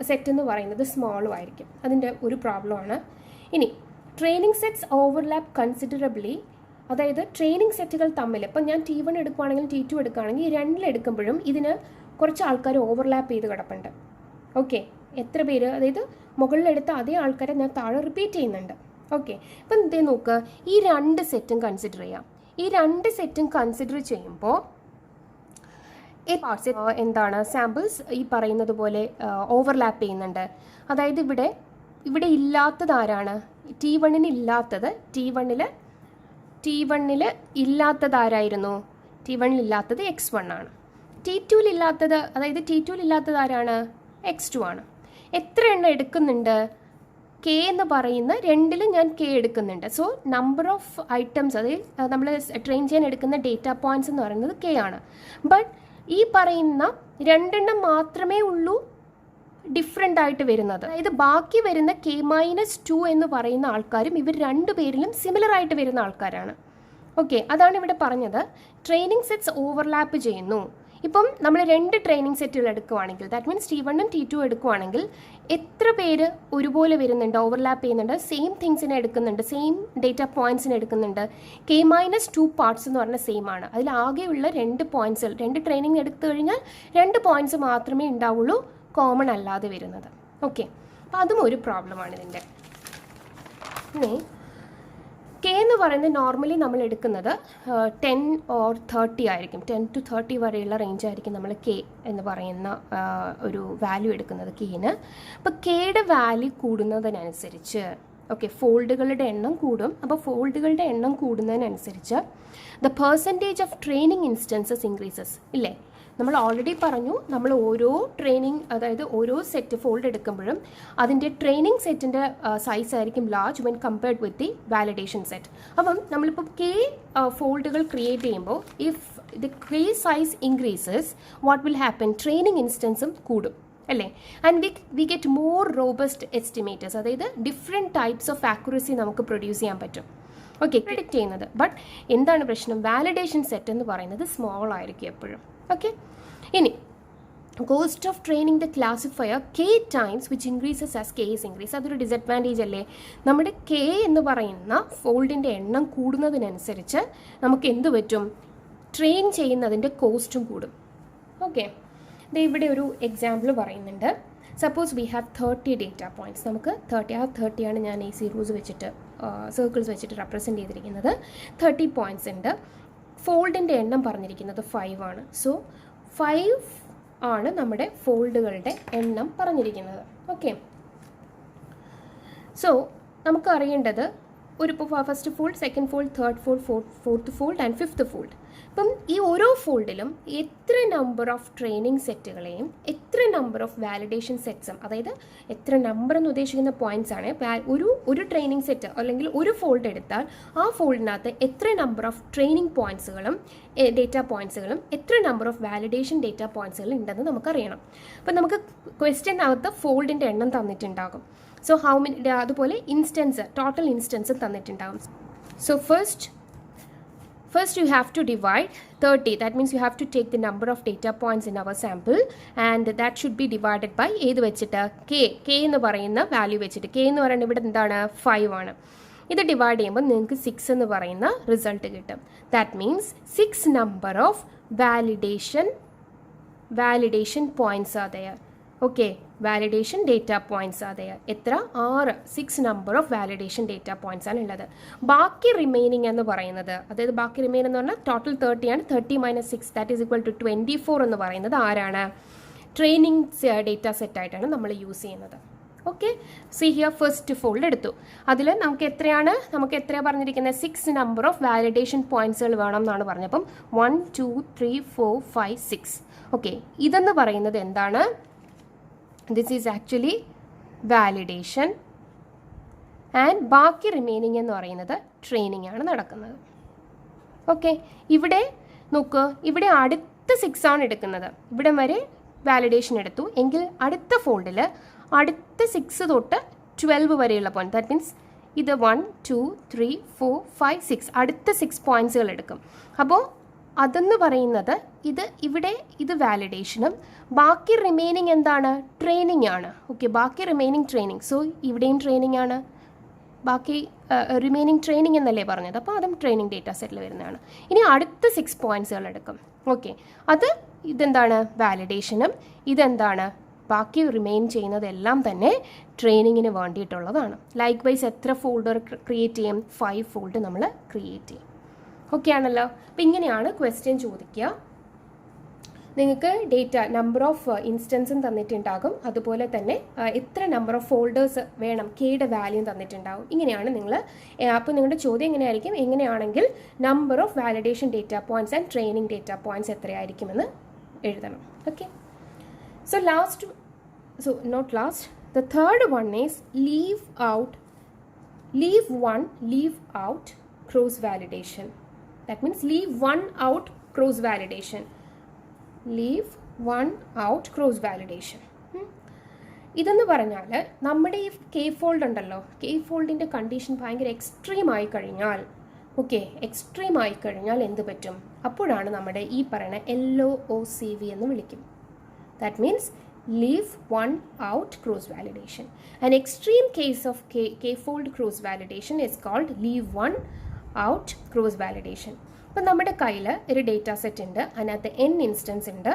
സെറ്റ് എന്ന് പറയുന്നത് സ്മോളും ആയിരിക്കും. അതിൻ്റെ ഒരു പ്രോബ്ലമാണ്. ഇനി ട്രെയിനിങ് സെറ്റ്സ് ഓവർലാപ്പ് കൺസിഡറബിളി. അതായത് ട്രെയിനിങ് സെറ്റുകൾ തമ്മിൽ ഇപ്പം ഞാൻ T1 എടുക്കുകയാണെങ്കിൽ T2 എടുക്കുകയാണെങ്കിൽ ഈ രണ്ടിലെടുക്കുമ്പോഴും ഇതിന് കുറച്ച് ആൾക്കാർ ഓവർലാപ്പ് ചെയ്ത് കിടപ്പുണ്ട്. ഓക്കെ, എത്ര പേര്, അതായത് മുകളിലെടുത്ത അതേ ആൾക്കാരെ ഞാൻ താഴെ റിപ്പീറ്റ് ചെയ്യുന്നുണ്ട്. ഓക്കെ, ഇപ്പം ഇതേ നോക്കുക, ഈ 2 സെറ്റും കൺസിഡർ ചെയ്യാം. ഈ 2 സെറ്റും കൺസിഡർ ചെയ്യുമ്പോൾ പാർട്സ് എന്താണ്, സാമ്പിൾസ് ഈ പറയുന്നത് പോലെ ഓവർലാപ്പ് ചെയ്യുന്നുണ്ട്. അതായത് ഇവിടെ ഇല്ലാത്തത് ആരാണ്, T1 ഇല്ലാത്തത്, T1 ഇല്ലാത്തത് ആരായിരുന്നു, T1 ഇല്ലാത്തത് X1 ആണ്. T2 ഇല്ലാത്തത്, അതായത് T2 ഇല്ലാത്തത് ആരാണ്, X2 ആണ്. എത്ര എണ്ണം എടുക്കുന്നുണ്ട്, K എന്ന് പറയുന്ന 2 ഞാൻ K എടുക്കുന്നുണ്ട്. സോ നമ്പർ ഓഫ് ഐറ്റംസ്, അതായത് നമ്മൾ ട്രെയിൻ ചെയ്യാൻ എടുക്കുന്ന ഡേറ്റ പോയിന്റ്സ് എന്ന് പറയുന്നത് K ആണ്. ബട്ട് ഈ പറയുന്ന 2 മാത്രമേ ഉള്ളൂ ഡിഫറെൻ്റ് ആയിട്ട് വരുന്നത്. അതായത് ബാക്കി വരുന്ന K-2 എന്ന് പറയുന്ന ആൾക്കാരും ഇവർ 2 പേരിലും സിമിലർ ആയിട്ട് വരുന്ന ആൾക്കാരാണ്. ഓക്കെ, അതാണ് ഇവിടെ പറഞ്ഞത്. ട്രെയിനിങ് സെറ്റ്സ് ഓവർലാപ്പ് ചെയ്യുന്നു. ഇപ്പം നമ്മൾ 2 ട്രെയിനിങ് സെറ്റുകൾ എടുക്കുകയാണെങ്കിൽ, ദാറ്റ് മീൻസ് T1 T2 എടുക്കുകയാണെങ്കിൽ എത്ര പേര് ഒരുപോലെ വരുന്നുണ്ട്, ഓവർലാപ്പ് ചെയ്യുന്നുണ്ട്, സെയിം തിങ്സിനെ എടുക്കുന്നുണ്ട്, സെയിം ഡേറ്റ പോയിന്റ്സിനെ എടുക്കുന്നുണ്ട്. K-2 പാർട്സ് എന്ന് പറഞ്ഞാൽ സെയിം ആണ്. അതിൽ ആകെയുള്ള 2 പോയിന്റ്സ്, 2 ട്രെയിനിങ് എടുത്തു കഴിഞ്ഞാൽ 2 പോയിന്റ്സ് മാത്രമേ ഉണ്ടാവുള്ളൂ കോമൺ അല്ലാതെ വരുന്നത്. ഓക്കെ, അപ്പോൾ അതും ഒരു പ്രോബ്ലമാണ് ഇതിൻ്റെ. ഇനി K എന്ന് പറയുന്നത് നോർമലി നമ്മൾ എടുക്കുന്നത് 10 or 30 ആയിരിക്കും. 10 to 30 വരെയുള്ള റേഞ്ച് ആയിരിക്കും നമ്മൾ K എന്ന് പറയുന്ന ഒരു വാല്യൂ എടുക്കുന്നത് Kന്. അപ്പോൾ Kയുടെ വാല്യൂ കൂടുന്നതിനനുസരിച്ച്, ഓക്കെ, ഫോൾഡുകളുടെ എണ്ണം കൂടും. അപ്പോൾ ഫോൾഡുകളുടെ എണ്ണം കൂടുന്നതിനനുസരിച്ച് the percentage of training instances increases. ഇല്ലേ, നമ്മൾ ഓൾറെഡി പറഞ്ഞു, നമ്മൾ ഓരോ ട്രെയിനിങ്, അതായത് ഓരോ സെറ്റ് ഫോൾഡ് എടുക്കുമ്പോഴും അതിൻ്റെ ട്രെയിനിങ് സെറ്റിൻ്റെ സൈസ് ആയിരിക്കും large when compared with the validation set. അപ്പം നമ്മളിപ്പോൾ K ഫോൾഡുകൾ ക്രിയേറ്റ് ചെയ്യുമ്പോൾ if the K size increases, what will happen, training ഇൻസ്റ്റൻസും കൂടും അല്ലേ. And we get more robust estimators, അതായത് ഡിഫറെൻറ്റ് ടൈപ്സ് ഓഫ് ആക്യുറസി നമുക്ക് പ്രൊഡ്യൂസ് ചെയ്യാൻ പറ്റും. ഓക്കെ, പ്രെഡിക്റ്റ് ചെയ്യുന്നത്. ബട്ട് എന്താണ് പ്രശ്നം, വാലിഡേഷൻ സെറ്റ് എന്ന് പറയുന്നത് സ്മോൾ ആയിരിക്കും എപ്പോഴും. ഓക്കെ, ഇനി cost of training the classifier K times which increases as K is increase. അതൊരു ഡിസഡ്വാൻറ്റേജ് അല്ലേ. നമ്മുടെ K എന്ന് പറയുന്ന ഫോൾഡിൻ്റെ എണ്ണം കൂടുന്നതിനനുസരിച്ച് നമുക്ക് എന്ത് പറ്റും, ട്രെയിൻ ചെയ്യുന്നതിൻ്റെ കോസ്റ്റും കൂടും. ഓക്കെ, ഇവിടെ ഒരു എക്സാമ്പിൾ പറയുന്നുണ്ട്. Suppose we have 30 data points. നമുക്ക് 30 ആണ് ഞാൻ ഈ സീറോസ് വെച്ചിട്ട് സർക്കിൾസ് വെച്ചിട്ട് റെപ്രസെൻറ്റ് ചെയ്തിരിക്കുന്നത്. 30 പോയിൻറ്റ്സ് ഉണ്ട്. ഫോൾഡിൻ്റെ എണ്ണം പറഞ്ഞിരിക്കുന്നത് 5 ആണ്. സോ 5 ആണ് നമ്മുടെ ഫോൾഡുകളുടെ എണ്ണം പറഞ്ഞിരിക്കുന്നത്. ഓക്കെ, സോ നമുക്ക് അറിയേണ്ടത് ഒരു first fold, second fold, third fold, fourth fold and fifth fold. അപ്പം ഈ ഓരോ ഫോൾഡിലും എത്ര നമ്പർ ഓഫ് ട്രെയിനിങ് സെറ്റുകളെയും എത്ര നമ്പർ ഓഫ് വാലിഡേഷൻ സെറ്റ്സും, അതായത് എത്ര നമ്പർ എന്ന് ഉദ്ദേശിക്കുന്ന പോയിന്റ്സ് ആണ്. ഒരു ട്രെയിനിങ് സെറ്റ് അല്ലെങ്കിൽ ഒരു ഫോൾഡ് എടുത്താൽ ആ ഫോൾഡിനകത്ത് എത്ര നമ്പർ ഓഫ് ട്രെയിനിങ് പോയിന്റ്സുകളും ഡേറ്റ പോയിന്റ്സുകളും എത്ര നമ്പർ ഓഫ് വാലിഡേഷൻ ഡേറ്റ പോയിന്റ്സുകളും ഉണ്ടെന്ന് നമുക്കറിയണം. അപ്പം നമുക്ക് ക്വസ്റ്റ്യനകത്ത് ഫോൾഡിൻ്റെ എണ്ണം തന്നിട്ടുണ്ടാകും. സോ ഹൗ മെനി, അതുപോലെ ഇൻസ്റ്റൻസ്, ടോട്ടൽ ഇൻസ്റ്റൻസ് തന്നിട്ടുണ്ടാകും. So First you have to divide 30. That means you have to take the number of data points in our sample and that should be divided by ഏത് വെച്ചിട്ട്, K എന്ന് പറയുന്ന വാല്യൂ വെച്ചിട്ട്. K എന്ന് പറയുന്നത് ഇവിടെ എന്താണ്, 5 ആണ്. ഇത് ഡിവൈഡ് ചെയ്യുമ്പോൾ നിങ്ങൾക്ക് 6 എന്ന് പറയുന്ന റിസൾട്ട് കിട്ടും. That means 6 number of validation points are there. Okay, validation data points are there. എത്ര, 6 number of validation data points ആണ് ഉള്ളത്. ബാക്കി റിമൈനിങ് എന്ന് പറയുന്നത്, അതായത് ബാക്കി റിമൈൻ എന്ന് പറഞ്ഞാൽ ടോട്ടൽ 30 ആണ്. 30 - 6 ദാറ്റ് ഈസ് ഈക്വൽ ടു 24 എന്ന് പറയുന്നത് ആരാണ്, ട്രെയിനിങ് ഡേറ്റ സെറ്റ് ആയിട്ടാണ് നമ്മൾ യൂസ് ചെയ്യുന്നത്. Okay, see here first fold എടുത്തു. അതിൽ നമുക്ക് എത്രയാണ് പറഞ്ഞിരിക്കുന്നത്, 6 നമ്പർ ഓഫ് വാലിഡേഷൻ പോയിന്റ്സുകൾ വേണം എന്നാണ് പറഞ്ഞപ്പം 1 2 3 4 5 6. ഓക്കെ, ഇതെന്ന് പറയുന്നത് എന്താണ്, this is actually validation and ബാക്കി റിമൈനിങ് എന്ന് പറയുന്നത് ട്രെയിനിങ് ആണ് നടക്കുന്നത്. ഓക്കെ, ഇവിടെ നോക്കുക, ഇവിടെ അടുത്ത 6 ആണ് എടുക്കുന്നത്. ഇവിടെ വരെ വാലിഡേഷൻ എടുത്തു എങ്കിൽ അടുത്ത ഫോൾഡിൽ അടുത്ത 6 തൊട്ട് 12 വരെയുള്ള പോയിന്റ്, ദാറ്റ് മീൻസ് ഇത് 1 2 3 4 5 6 അടുത്ത 6 പോയിന്റ്സുകൾ എടുക്കും. അപ്പോൾ അതെന്ന് പറയുന്നത് ഇത് വാലിഡേഷനും ബാക്കി റിമൈനിങ് എന്താണ്, ട്രെയിനിങ് ആണ്. ഓക്കെ, ബാക്കി റിമൈനിങ് ട്രെയിനിങ്. സോ ഇവിടെയും ട്രെയിനിങ് ആണ്, ബാക്കി റിമൈനിങ് ട്രെയിനിങ് എന്നല്ലേ പറഞ്ഞത്, അപ്പോൾ അതും ട്രെയിനിങ് ഡേറ്റ സെറ്റിൽ വരുന്നതാണ്. ഇനി അടുത്ത 6 പോയിൻറ്റ്സുകൾ എടുക്കും. ഓക്കെ, അത് ഇതെന്താണ് വാലിഡേഷനും, ഇതെന്താണ് ബാക്കി റിമെയിൻ ചെയ്യുന്നതെല്ലാം തന്നെ ട്രെയിനിങ്ങിന് വേണ്ടിയിട്ടുള്ളതാണ്. ലൈക്ക് വൈസ് എത്ര ഫോൾഡർ ക്രിയേറ്റ് ചെയ്യും? 5 ഫോൾഡ് നമ്മൾ ക്രിയേറ്റ് ചെയ്യും. ഓക്കെ ആണല്ലോ. അപ്പം ഇങ്ങനെയാണ് ക്വസ്റ്റ്യൻ ചോദിക്കുക. നിങ്ങൾക്ക് ഡേറ്റ നമ്പർ ഓഫ് ഇൻസ്റ്റൻസും തന്നിട്ടുണ്ടാകും, അതുപോലെ തന്നെ എത്ര നമ്പർ ഓഫ് ഫോൾഡേഴ്സ് വേണം, കെയുടെ വാല്യൂ തന്നിട്ടുണ്ടാകും. ഇങ്ങനെയാണ് നിങ്ങൾ, അപ്പോൾ നിങ്ങളുടെ ചോദ്യം എങ്ങനെയായിരിക്കും? എങ്ങനെയാണെങ്കിൽ number of validation data points and training data points എത്രയായിരിക്കുമെന്ന് എഴുതണം. Okay, so not last, the third one is leave out cross validation. That means leave one out cross validation. ഇതെന്ന് പറഞ്ഞാൽ നമ്മുടെ ഈ കെ ഫോൾഡ് ഉണ്ടല്ലോ, കെ ഫോൾഡിൻ്റെ കണ്ടീഷൻ ഭയങ്കര എക്സ്ട്രീം ആയി കഴിഞ്ഞാൽ, എന്ത് പറ്റും? അപ്പോഴാണ് നമ്മുടെ ഈ പറയുന്ന LOOCV എന്ന് വിളിക്കും. That means leave one out cross validation. An extreme case of K-fold cross validation is called leave one out cross validation. അപ്പോൾ നമ്മുടെ കയ്യിൽ ഒരു ഡേറ്റ സെറ്റ് ഉണ്ട്, അതിനകത്ത് n ഇൻസ്റ്റൻസ് ഉണ്ട്.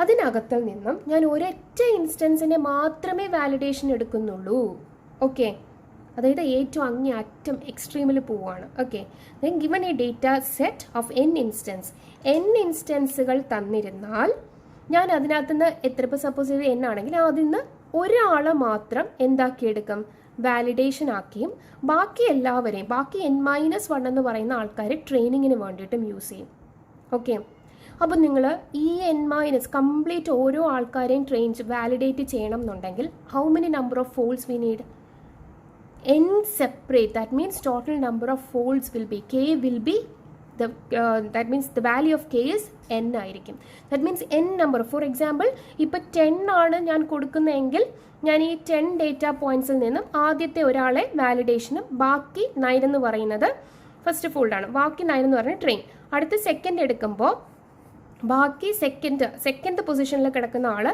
അതിനകത്തിൽ നിന്നും ഞാൻ ഒരൊറ്റ ഇൻസ്റ്റൻസിനെ മാത്രമേ വാലിഡേഷൻ എടുക്കുന്നുള്ളൂ. ഓക്കെ, അതായത് ഏറ്റവും അങ്ങേ അറ്റം എക്സ്ട്രീമിൽ പോവുകയാണ്. Okay, then given a data set of n ഇൻസ്റ്റൻസുകൾ തന്നിരുന്നാൽ ഞാൻ അതിനകത്തുനിന്ന് എത്ര, ഇപ്പോൾ സപ്പോസ് ചെയ്ത് n ആണെങ്കിൽ അതിൽ നിന്ന് ഒരാളെ മാത്രം എന്താക്കിയെടുക്കും? വാലിഡേഷൻ ആക്കിയും ബാക്കി എല്ലാവരെയും, ബാക്കി n-1 എന്ന് പറയുന്ന ആൾക്കാരെ ട്രെയിനിങ്ങിന് വേണ്ടിയിട്ടും യൂസ് ചെയ്യും. ഓക്കെ, അപ്പോൾ നിങ്ങൾ ഈ n- കംപ്ലീറ്റ് ഓരോ ആൾക്കാരെയും വാലിഡേറ്റ് ചെയ്യണം എന്നുണ്ടെങ്കിൽ how many number of folds we need? n separate. That means total number of folds will be, k will be that means the value of k is n ആയിരിക്കും. That means n number, for example ഇപ്പോൾ 10 ആണ് ഞാൻ കൊടുക്കുന്നതെങ്കിൽ ഞാൻ ഈ 10 ഡേറ്റ പോയിൻറ്റ്സിൽ നിന്നും ആദ്യത്തെ ഒരാളെ വാലിഡേഷനും ബാക്കി 9 എന്ന് പറയുന്നത് ഫസ്റ്റ് ഫോൾഡാണ്, ബാക്കി 9 എന്ന് പറയുന്നത് ട്രെയിൻ. അടുത്ത സെക്കൻഡ് എടുക്കുമ്പോൾ ബാക്കി സെക്കൻഡ് പൊസിഷനിൽ കിടക്കുന്ന ആൾ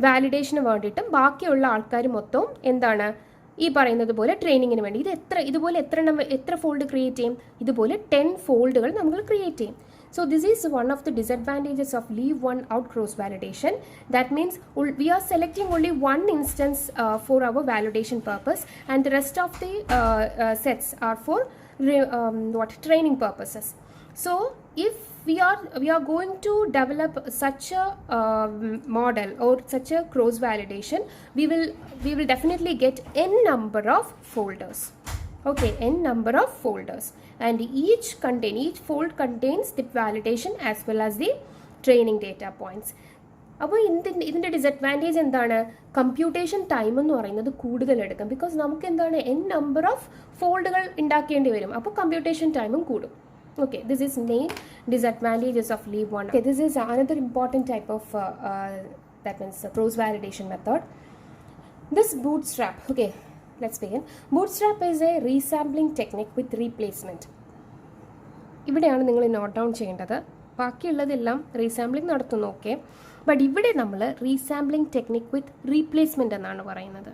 വാലിഡേഷന് വേണ്ടിയിട്ടും ബാക്കിയുള്ള ആൾക്കാർ മൊത്തവും എന്താണ് ഈ പറയുന്നത് പോലെ ട്രെയിനിങ്ങിന് വേണ്ടി. ഇതുപോലെ എത്ര ഫോൾഡ് ക്രിയേറ്റ് ചെയ്യും? ഇതുപോലെ 10 ഫോൾഡുകൾ നമ്മൾ ക്രിയേറ്റ് ചെയ്യും. So this is one of the disadvantages of leave one out cross validation. That means we are selecting only one instance for our validation purpose, and the rest of the sets are for training purposes. So if we are going to develop such a model or such a cross validation, we will definitely get n number of folders. Okay, n number of folders, and each fold contains the validation as well as the training data points. അപ്പോൾ ഇതിൻ്റെ ഡിസഡ്വാൻറ്റേജ് എന്താണ്? കമ്പ്യൂട്ടേഷൻ ടൈം എന്ന് പറയുന്നത് കൂടുതൽ എടുക്കും. ബിക്കോസ് നമുക്ക് എന്താണ് n നമ്പർ ഓഫ് ഫോൾഡുകൾ ഉണ്ടാക്കേണ്ടി വരും, അപ്പോൾ കമ്പ്യൂട്ടേഷൻ ടൈമും കൂടും. Okay, this is main disadvantages of leave one. Okay, this is another important type of that means cross validation method. This bootstrap. Okay, let's begin. Bootstrap is a resampling technique with replacement. ഇവിടെയാണ് നിങ്ങൾ നോട്ട് ഡൗൺ ചെയ്യേണ്ടത്. ബാക്കിയുള്ളതെല്ലാം റീസാമ്പിളിംഗ് നടത്തുന്നു. ഓക്കെ, ബട്ട് ഇവിടെ നമ്മൾ റീസാമ്പിളിംഗ് ടെക്നിക് വിത്ത് റീപ്ലേസ്മെൻറ്റ് എന്നാണ് പറയുന്നത്.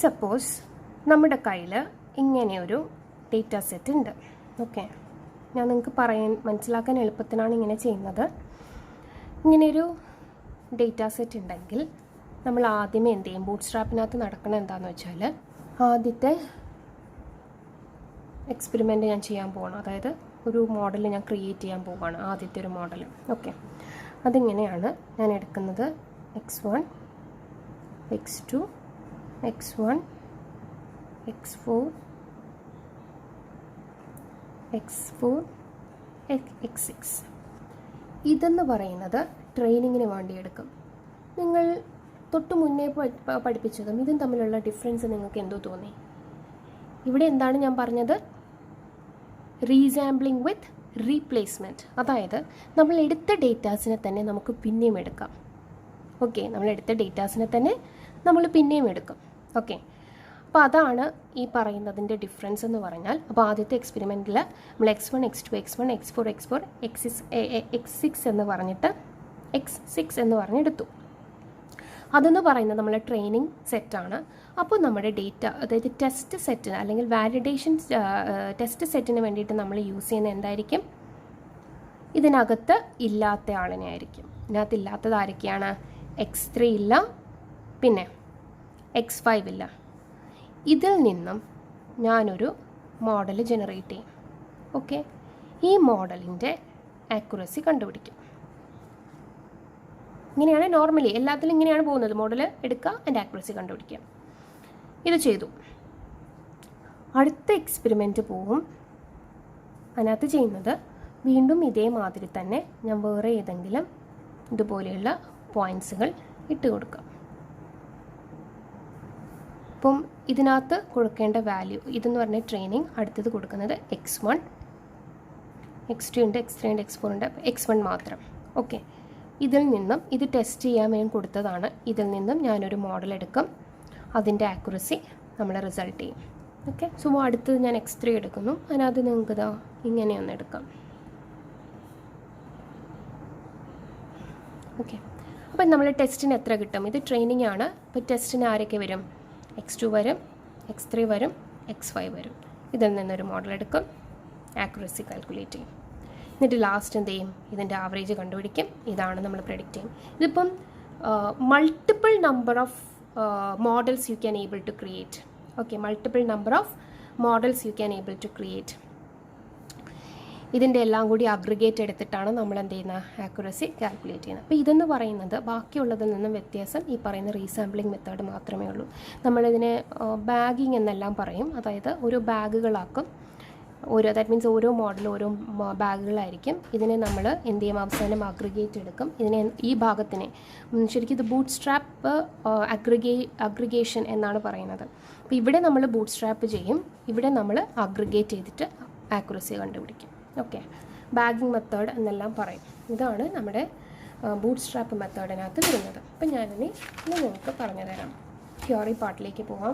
സപ്പോസ് നമ്മുടെ കയ്യിൽ ഇങ്ങനെയൊരു ഡേറ്റ സെറ്റ് ഉണ്ട്. ഓക്കെ, ഞാൻ നിങ്ങൾക്ക് മനസ്സിലാക്കാൻ എളുപ്പത്തിനാണ് ഇങ്ങനെ ചെയ്യുന്നത്. ഇങ്ങനെയൊരു ഡേറ്റ സെറ്റ് ഉണ്ടെങ്കിൽ നമ്മൾ ആദ്യമേ എന്ത് ചെയ്യും? ബൂട്ട്സ്ട്രാപ്പിനകത്ത് നടക്കണം എന്താണെന്ന് വെച്ചാൽ, ആദ്യത്തെ എക്സ്പെരിമെൻ്റ് ഞാൻ ചെയ്യാൻ പോകണം. അതായത് ഒരു മോഡൽ ഞാൻ ക്രിയേറ്റ് ചെയ്യാൻ പോവുകയാണ്, ആദ്യത്തെ ഒരു മോഡൽ. ഓക്കെ, അതിങ്ങനെയാണ് ഞാൻ എടുക്കുന്നത്. x1 x2 x1 x4 x4 x6. ഇതെന്ന് പറയുന്നത് ട്രെയിനിങ്ങിന് വേണ്ടി എടുക്കും. നിങ്ങൾ തൊട്ട് മുന്നേ പഠിപ്പിച്ചതും ഇതും തമ്മിലുള്ള ഡിഫറൻസ് നിങ്ങൾക്ക് എന്തോ തോന്നി? ഇവിടെ എന്താണ് ഞാൻ പറഞ്ഞത്? റീസാമ്പിളിംഗ് വിത്ത് റീപ്ലേസ്മെൻറ്റ്. അതായത് നമ്മൾ എടുത്ത ഡേറ്റാസിനെ തന്നെ നമുക്ക് പിന്നെയും എടുക്കാം. ഓക്കെ, നമ്മൾ എടുത്ത ഡേറ്റാസിനെ തന്നെ നമ്മൾ പിന്നെയും എടുക്കും. ഓക്കെ, അപ്പോൾ അതാണ് ഈ പറയുന്നതിൻ്റെ ഡിഫറൻസ് എന്ന് പറഞ്ഞാൽ. അപ്പോൾ ആദ്യത്തെ എക്സ്പെരിമെൻറ്റിൽ നമ്മൾ x1 x2 x1 x4 x4 x6 എന്ന് പറഞ്ഞിട്ട് x6 എന്ന് പറഞ്ഞെടുത്തു. അതെന്ന് പറയുന്നത് നമ്മളെ ട്രെയിനിങ് സെറ്റാണ്. അപ്പോൾ നമ്മുടെ ഡേറ്റ, അതായത് ടെസ്റ്റ് സെറ്റിന് അല്ലെങ്കിൽ വാലിഡേഷൻ ടെസ്റ്റ് സെറ്റിന് വേണ്ടിയിട്ട് നമ്മൾ യൂസ് ചെയ്യുന്ന എന്തായിരിക്കും? ഇതിനകത്ത് ഇല്ലാത്ത ആളിനെ ആയിരിക്കും. ഇതിനകത്ത് ഇല്ലാത്തത് ആരൊക്കെയാണ്? X3 ഇല്ല, പിന്നെ X5 ഇല്ല. ഇതിൽ നിന്നും ഞാനൊരു മോഡൽ ജനറേറ്റ് ചെയ്യും. ഓക്കെ, ഈ മോഡലിൻ്റെ ആക്യുറസി കണ്ടുപിടിക്കും. ഇങ്ങനെയാണ് നോർമലി എല്ലാത്തിലും ഇങ്ങനെയാണ് പോകുന്നത്. മോഡൽ എടുക്കുക, അതിൻ്റെ ആക്യുറസി കണ്ടുപിടിക്കുക. ഇത് ചെയ്തു. അടുത്ത എക്സ്പെരിമെൻറ്റ് പോവും. അതിനകത്ത് ചെയ്യുന്നത് വീണ്ടും ഇതേമാതിരി തന്നെ ഞാൻ വേറെ ഏതെങ്കിലും ഇതുപോലെയുള്ള പോയിൻറ്റ്സുകൾ ഇട്ട് കൊടുക്കാം. അപ്പം ഇതിനകത്ത് കൊടുക്കേണ്ട വാല്യൂ ഇതെന്ന് പറഞ്ഞ ട്രെയിനിങ്. അടുത്തത് കൊടുക്കുന്നത് X1, X2 ഉണ്ട്, X3 ഉണ്ട്, X4 ഉണ്ട്, X1 മാത്രം. ഓക്കെ, ഇതിൽ നിന്നും ഇത് ടെസ്റ്റ് ചെയ്യാൻ വേണ്ടി കൊടുത്തതാണ്. ഇതിൽ നിന്നും ഞാനൊരു മോഡൽ എടുക്കും, അതിൻ്റെ ആക്യുറസി നമ്മൾ റിസൾട്ട് ചെയ്യും. ഓക്കെ, സോ അടുത്തത് ഞാൻ X3 എടുക്കുന്നു. അതിനകത്ത് നിങ്ങൾക്ക് ഇതാ ഇങ്ങനെയൊന്ന് എടുക്കാം. ഓക്കെ, അപ്പം നമ്മൾ ടെസ്റ്റിന് എത്ര കിട്ടും? ഇത് ട്രെയിനിങ് ആണ്. അപ്പോൾ ടെസ്റ്റിന് ആരൊക്കെ വരും? X2 വരും, X3 വരും, X5 വരും. ഇതിൽ നിന്നൊരു മോഡൽ എടുക്കും, ആക്യുറസി കാൽക്കുലേറ്റ് ചെയ്യും. എന്നിട്ട് ലാസ്റ്റ് എന്ത് ചെയ്യും? ഇതിൻ്റെ ആവറേജ് കണ്ടുപിടിക്കും. ഇതാണ് നമ്മൾ പ്രെഡിക്റ്റ് ചെയ്യും. ഇതിപ്പം multiple number of models you can able to create. Okay, multiple number of models you can able to create. ഇതിൻ്റെ എല്ലാം കൂടി അഗ്രിഗേറ്റ് എടുത്തിട്ടാണ് നമ്മൾ എന്ത് ചെയ്യുന്നത്? ആക്യുറസി കാൽക്കുലേറ്റ് ചെയ്യുന്നത്. അപ്പോൾ ഇതെന്ന് പറയുന്നത് ബാക്കിയുള്ളതിൽ നിന്നും വ്യത്യാസം ഈ പറയുന്ന റീസാമ്പിളിംഗ് മെത്തേഡ് മാത്രമേ ഉള്ളൂ. നമ്മളിതിനെ ബാഗിങ് എന്നെല്ലാം പറയും. അതായത് ഓരോ ബാഗുകളാക്കും. ദാറ്റ് മീൻസ് ഓരോ മോഡൽ ഓരോ ബാഗുകളായിരിക്കും. ഇതിനെ നമ്മൾ എന്ത് ചെയ്യും? അവസാനം അഗ്രിഗേറ്റ് എടുക്കും. ഇതിനെ ഈ ഭാഗത്തിനെ ശരിക്കും ഇത് ബൂട്ട് സ്ട്രാപ്പ് അഗ്രിഗേഷൻ എന്നാണ് പറയുന്നത്. അപ്പോൾ ഇവിടെ നമ്മൾ ബൂട്ട് സ്ട്രാപ്പ് ചെയ്യും, ഇവിടെ നമ്മൾ അഗ്രിഗേറ്റ് ചെയ്തിട്ട് ആക്യുറസി കണ്ടുപിടിക്കും. ഓക്കെ, ബാഗിങ് മെത്തേഡ് എന്നെല്ലാം പറയും. ഇതാണ് നമ്മുടെ ബൂട്ട് സ്ട്രാപ്പ് മെത്തേഡിനകത്ത് വരുന്നത്. അപ്പം ഞാനിനി നിങ്ങൾക്ക് പറഞ്ഞു തരാം. തിയറി പാർട്ടിലേക്ക് പോകാം.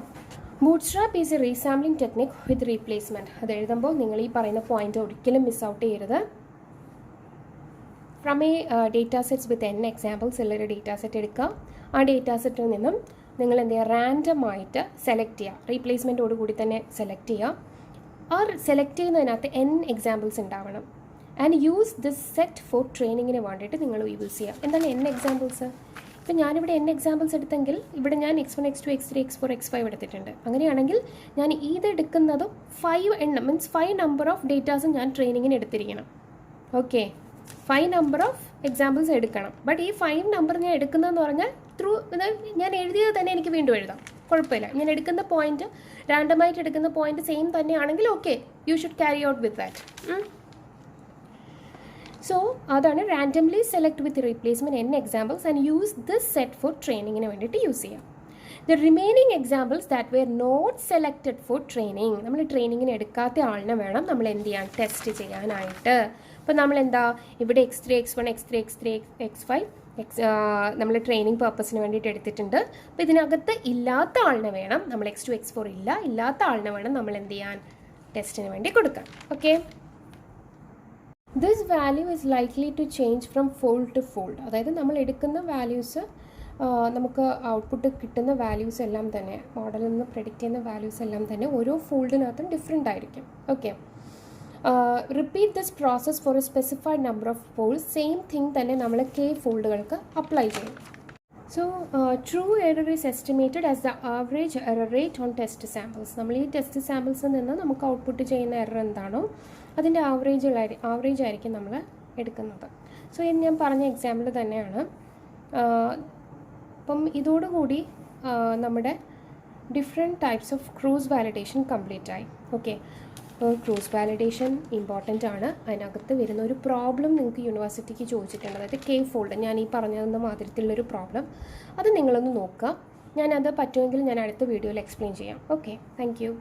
Bootstrap is a resampling technique with replacement. അത് എഴുതുമ്പോൾ നിങ്ങൾ ഈ പറയുന്ന പോയിന്റ് ഒരിക്കലും മിസ് ഔട്ട് ചെയ്യരുത്. From a data sets with n examples ഉള്ളൊരു ഡേറ്റാ സെറ്റ് എടുക്കുക. ആ ഡേറ്റാ സെറ്റിൽ നിന്നും നിങ്ങൾ എന്ത് ചെയ്യുക? റാൻഡമായിട്ട് സെലക്ട് ചെയ്യുക. റീപ്ലേസ്മെൻറ്റോട് കൂടി തന്നെ സെലക്ട് ചെയ്യുക. ആ സെലക്ട് ചെയ്യുന്നതിനകത്ത് n എക്സാമ്പിൾസ് ഉണ്ടാവണം. And use this set for ട്രെയിനിങ്ങിന് വേണ്ടിയിട്ട് നിങ്ങൾ യൂസ് ചെയ്യുക. എന്താണ് n എക്സാമ്പിൾസ്? ഇപ്പം ഞാനിവിടെ n എക്സാമ്പിൾസ് എടുത്തെങ്കിൽ ഇവിടെ ഞാൻ X1, X2, X3, X4, X5 എടുത്തിട്ടുണ്ട്. അങ്ങനെയാണെങ്കിൽ ഞാൻ ഇതെടുക്കുന്നതും 5 എണ്ണം മീൻസ് 5 നമ്പർ ഓഫ് ഡേറ്റാസും ഞാൻ ട്രെയിനിങ്ങിന് എടുത്തിരിക്കണം. ഓക്കെ, 5 നമ്പർ ഓഫ് എക്സാമ്പിൾസ് എടുക്കണം. ബട്ട് ഈ 5 നമ്പർ ഞാൻ എടുക്കുന്നതെന്ന് പറഞ്ഞാൽ ഞാൻ എഴുതിയത് തന്നെ എനിക്ക് വീണ്ടും എഴുതാം, കുഴപ്പമില്ല. ഞാൻ എടുക്കുന്ന പോയിന്റ് റാൻഡമായിട്ട് എടുക്കുന്ന പോയിന്റ് സെയിം തന്നെയാണെങ്കിൽ okay, you should carry out with that. So അതാണ് randomly select with replacement n examples and use this set for ട്രെയിനിങ്ങിന് വേണ്ടിയിട്ട് യൂസ് ചെയ്യാം. The remaining examples that were not selected for training, നമ്മൾ ട്രെയിനിങ്ങിന് എടുക്കാത്ത ആളിനെ വേണം നമ്മൾ എന്ത് ചെയ്യാൻ? ടെസ്റ്റ് ചെയ്യാനായിട്ട്. അപ്പോൾ നമ്മളെന്താ ഇവിടെ X3, X1, X3, X5 നമ്മൾ ട്രെയിനിങ് പർപ്പസിന് വേണ്ടിയിട്ട് എടുത്തിട്ടുണ്ട്. അപ്പോൾ ഇതിനകത്ത് ഇല്ലാത്ത ആളിനെ വേണം നമ്മൾ X2, X4 ഇല്ലാത്ത ആളിനെ വേണം നമ്മൾ എന്ത് ചെയ്യാൻ? ടെസ്റ്റിന് വേണ്ടി കൊടുക്കാൻ. Okay, this value is likely to change from fold to fold. അതായത് നമ്മൾ എടുക്കുന്ന വാല്യൂസ് നമുക്ക് ഔട്ട്പുട്ട് കിട്ടുന്ന വാല്യൂസ് എല്ലാം തന്നെ മോഡലിൽ നിന്ന് പ്രെഡിക്റ്റ് ചെയ്യുന്ന വാല്യൂസ് എല്ലാം തന്നെ ഓരോ ഫോൾഡിനകത്തും ഡിഫറെൻ്റ് ആയിരിക്കും. Okay, repeat this process for a specified number of folds. Same thing തന്നെ നമ്മൾ k ഫോൾഡുകൾക്ക് അപ്ലൈ ചെയ്യും. So true error is estimated as the average error rate on test samples. നമ്മൾ ഈ ടെസ്റ്റ് സാമ്പിൾസിൽ നിന്ന് നമുക്ക് ഔട്ട്പുട്ട് ചെയ്യുന്ന എറർ എന്താണോ അതിൻ്റെ ആവറേജ് ആയിരിക്കും നമ്മൾ എടുക്കുന്നത്. സോ ഇത് ഞാൻ പറഞ്ഞ എക്സാമ്പിൾ തന്നെയാണ്. അപ്പം ഇതോടുകൂടി നമ്മുടെ different types of cross validation complete ആയി. ഓക്കെ, അപ്പോൾ ക്രോസ് വാലിഡേഷൻ ഇമ്പോർട്ടൻ്റ് ആണ്. അതിനകത്ത് വരുന്ന ഒരു പ്രോബ്ലം നിങ്ങൾക്ക് യൂണിവേഴ്സിറ്റിക്ക് ചോദിച്ചിട്ടുണ്ട്. അതായത് k ഫോൾഡ് ഞാൻ ഈ പറഞ്ഞതെന്ന മാതിരത്തിലുള്ളൊരു പ്രോബ്ലം, അത് നിങ്ങളൊന്ന് നോക്കുക. ഞാനത് പറ്റുമെങ്കിൽ ഞാൻ അടുത്ത വീഡിയോയിൽ എക്സ്പ്ലെയിൻ ചെയ്യാം. Okay, thank you.